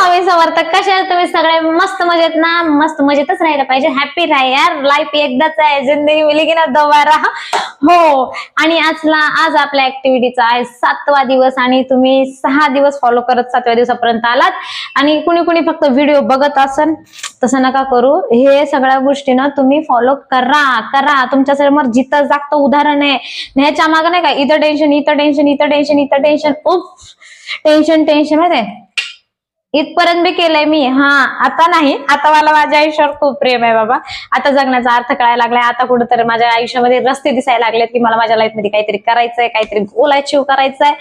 स्वामी समर्थ. कशा आहात तुम्ही सगळे? मस्त मजेत ना? मस्त मजेतच राहायला पाहिजे. हॅपी राहा यार, लाईफ एकदाच आहे, जिंदगी मिलेगी ना दोबारा. हो. आणि आज आपल्या ऍक्टिव्हिटीचा आहे 7वा दिवस आणि तुम्ही 6 दिवस फॉलो करत 7व्या दिवसापर्यंत आलात. आणि कुणी कुणी फक्त व्हिडिओ बघत असन, तसं नका करू. हे सगळ्या गोष्टी ना तुम्ही फॉलो करा. तुमच्या समोर जिथं जागतं उदाहरण आहे. ह्याच्या मागं नाही का इथं टेन्शन, इथं टेन्शन, इथं टेन्शन, इथं टेन्शन, उफ टेन्शन माहिती आहे. इथपर्यंत बी केलंय मी. आता नाही, आता मला माझ्या आयुष्यावर खूप प्रेम आहे बाबा. आता जगण्याचा अर्थ कळायला लागलाय. आता कुठेतरी माझ्या आयुष्यामध्ये रस्ते दिसायला लागलेत की मला माझ्या लाईफ मध्ये काहीतरी करायचंय, काहीतरी गोल अचीव्ह करायचंय.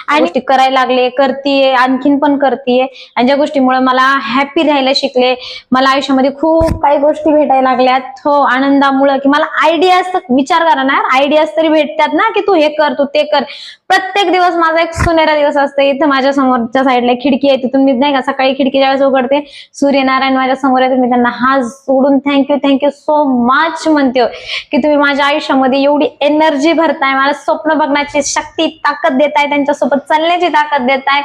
आणि गोष्टी करायला लागले, करतीये, आणखीन पण करतीये. आणि ज्या गोष्टीमुळे मला हॅपी राहायला शिकले, मला आयुष्यामध्ये खूप काही गोष्टी भेटायला लागल्यात. हो, आनंदामुळे की मला आयडियाज, विचार करा ना, आयडियाज तरी भेटतात ना की तू हे कर, तू ते कर. प्रत्येक दिवस माझा एक सुनहरा दिवस असतो. इथं माझ्या समोरच्या साईडला खिडकी आहे, तिथून मी नाही का सकाळी खिडकी ज्यावेळेस उघडते, सूर्यनारायण माझ्या समोर येते, मी त्यांना हात जोडून थँक्यू सो मच म्हणते की तुम्ही माझ्या आयुष्यामध्ये एवढी एनर्जी भरताय, मला स्वप्न बघण्याची शक्ती, ताकद देताय, त्यांच्यासोबत चालण्याची ताकद देताय.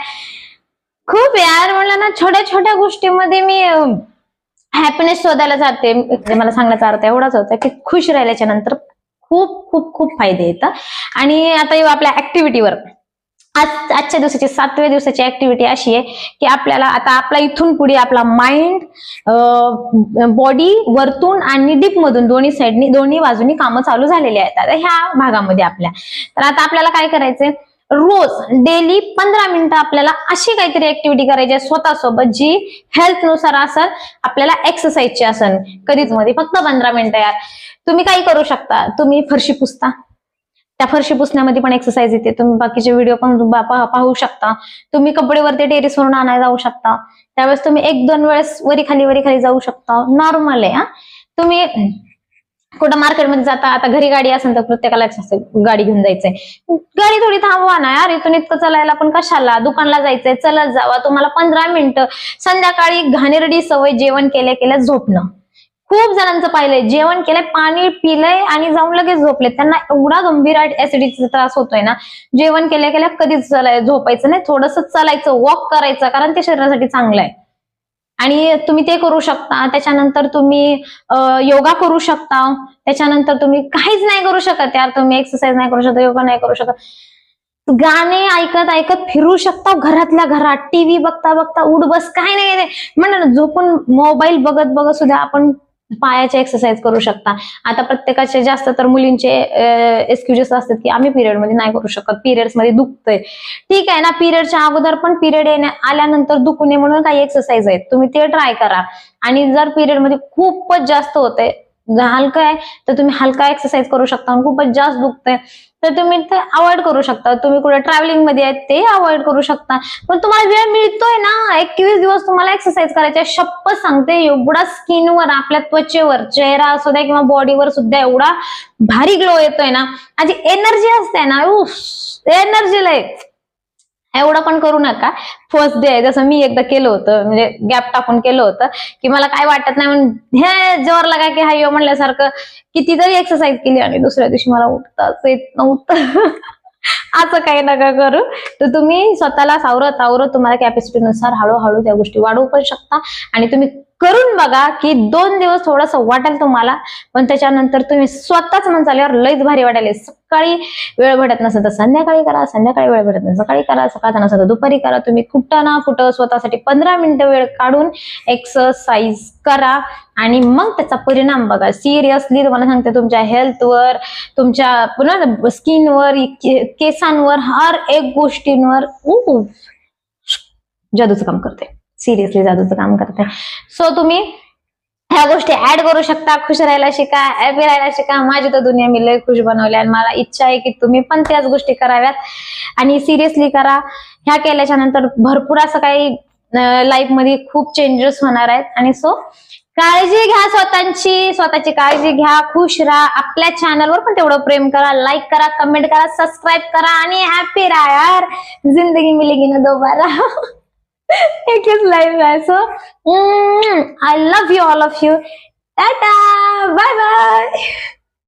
खूप यार, म्हणलं ना, छोट्या छोट्या गोष्टीमध्ये मी हॅपीनेस शोधायला जाते. मला सांगण्याचा अर्थ एवढाच होता की खुश राहिल्याच्या नंतर खूप खूप खूप फायदे येतात. आणि आता येऊ आपल्या ऍक्टिव्हिटीवर. आजच्या दिवसाची 7व्या दिवसाची ऍक्टिव्हिटी अशी आहे की आपल्याला आता आपला इथून पुढे आपला माइंड, बॉडी वरतून आणि डीप मधून दोन्ही बाजूनी कामं चालू झालेली आहेत आता ह्या भागामध्ये आपल्या. तर आता आपल्याला काय करायचंय, रोज डेली 15 मिनिटं आपल्याला अशी काहीतरी ऍक्टिव्हिटी करायची आहे स्वतःसोबत जी हेल्थ नुसार असेल, आपल्याला एक्सरसाइजची असेल. कधीच मध्ये फक्त 15 मिनिटं यार. तुम्ही काही करू शकता. तुम्ही फरशी पुसता, त्या फरशी पुसण्यामध्ये पण एक्सरसाइज येते. तुम्ही बाकीचे व्हिडिओ पण पाहू शकता. तुम्ही कपडेवरती टेरेसवरून आणायला जाऊ शकता. त्यावेळेस तुम्ही 1-2 वेळेस वरी खाली जाऊ शकता. नॉर्मल आहे. तुम्ही कुठं मार्केटमध्ये जाता, आता घरी गाडी असेल तर प्रत्येकाला गाडी घेऊन जायचंय, गाडी थोडी थांबवा ना यार. इथून इतकं चालायला पण कशाला, दुकानला जायचंय, चलत जावा. तुम्हाला 15 मिनिटं. संध्याकाळी घाणेरडी सवय जेवण केल्या झोपणं. खूप जणांचं पाहिलंय, जेवण केलंय, पाणी पिलंय आणि जाऊन लगेच झोपले. त्यांना एवढा गंभीर ऍसिडिटीचा त्रास होतोय ना. जेवण केल्या कधीच झोपायचं नाही, थोडंसं चालायचं, वॉक करायचं, कारण ते शरीरासाठी चांगलं आहे. आणि तुम्ही ते करू शकता. त्याच्यानंतर तुम्ही योगा करू शकता. त्याच्यानंतर तुम्ही काहीच नाही करू शकत यार, तुम्ही एक्सरसाइज नाही करू शकत, योगा नाही करू शकत, गाणे ऐकत फिरू शकता घरातल्या घरात. टीव्ही बघता उठ बस, काय नाही म्हणलं ना, झोपून मोबाईल बघत सुद्धा आपण पायाचे एक्सरसाइज करू शकता. आता प्रत्येकाचे, जास्त तर मुलींचे एक्सक्युजेस असतात की आम्ही पिरियड मध्ये नाही करू शकत, पिरियड्स मध्ये दुखतंय. ठीक आहे ना, पिरियडच्या अगोदर पण पिरियड आल्यानंतर दुखू नये म्हणून काही एक्सरसाइज आहेत, तुम्ही ते ट्राय करा. आणि जर पिरियड मध्ये खूपच जास्त होतंय, हलकं आहे तर तुम्ही हलका एक्सरसाइज करू शकता. खूपच जास्त दुखतंय तर तुम्ही ते अवॉइड करू शकता. तुम्ही कुठे ट्रॅव्हलिंग मध्ये आहेत ते अवॉइड करू शकता. पण तुम्हाला वेळ मिळतोय ना, 21 दिवस तुम्हाला एक्सरसाइज करायचे. शपथ सांगते, एवढा स्किनवर, आपल्या त्वचेवर, चेहरा असू द्या किंवा बॉडीवर सुद्धा एवढा भारी ग्लो येतोय ना. आधी एनर्जी असते ना, एनर्जी लय. एवढं पण करू नका. फर्स्ट डे आहे, जसं मी एकदा केलं होतं, म्हणजे गॅप टाकून केलं होतं की मला काय वाटत नाही म्हणून हे जोर लागा की हाय म्हणल्यासारखं कितीतरी एक्सरसाइज केली आणि दुसऱ्या दिवशी मला उठताच येत नव्हतं. असं काही नका करू. तर तुम्ही स्वतःला सावरत तुम्हाला कॅपॅसिटीनुसार हळूहळू त्या गोष्टी वाढवू पण शकता. आणि तुम्ही करून बघा की 2 दिवस थोडंसं वाटेल तुम्हाला, पण त्याच्यानंतर तुम्ही स्वतःच म्हणचाल्यावर लयच भारी वाटेल. सकाळी वेळ भेटत नसेल तर संध्याकाळी करा, संध्याकाळी वेळ भेटत नसेल सकाळी करा, सकाळचा नसेल तर दुपारी करा. तुम्ही कुठं ना कुठं स्वतःसाठी 15 मिनिटं वेळ काढून एक्सरसाइज करा आणि मग त्याचा परिणाम बघा. सिरियसली तुम्हाला सांगते, तुमच्या हेल्थवर, तुमच्या पुन्हा स्किनवर, केसांवर, हर एक गोष्टींवर जादूचं काम करते. सिरियसली जादूचं काम करते. सो तुम्ही ह्या गोष्टी ऍड करू शकता. खुश राहायला शिका, हॅपी राहायला शिका. माझी तर दुनिया मी लय खुश बनवली आणि मला इच्छा आहे की तुम्ही पण त्याच गोष्टी कराव्यात आणि सिरियसली करा. ह्या केल्याच्या नंतर भरपूर असं काही लाईफ मध्ये खूप चेंजेस होणार आहेत. आणि सो काळजी घ्या स्वतःची काळजी घ्या, खुश राहा. आपल्या चॅनलवर पण तेवढं प्रेम करा, लाईक करा, कमेंट करा, सबस्क्राईब करा आणि हॅपी राहा यार. जिंदगी मिलेगी ना दोबारा. एक लाईफ आहे. So I love you, all of you. Tata, bye bye.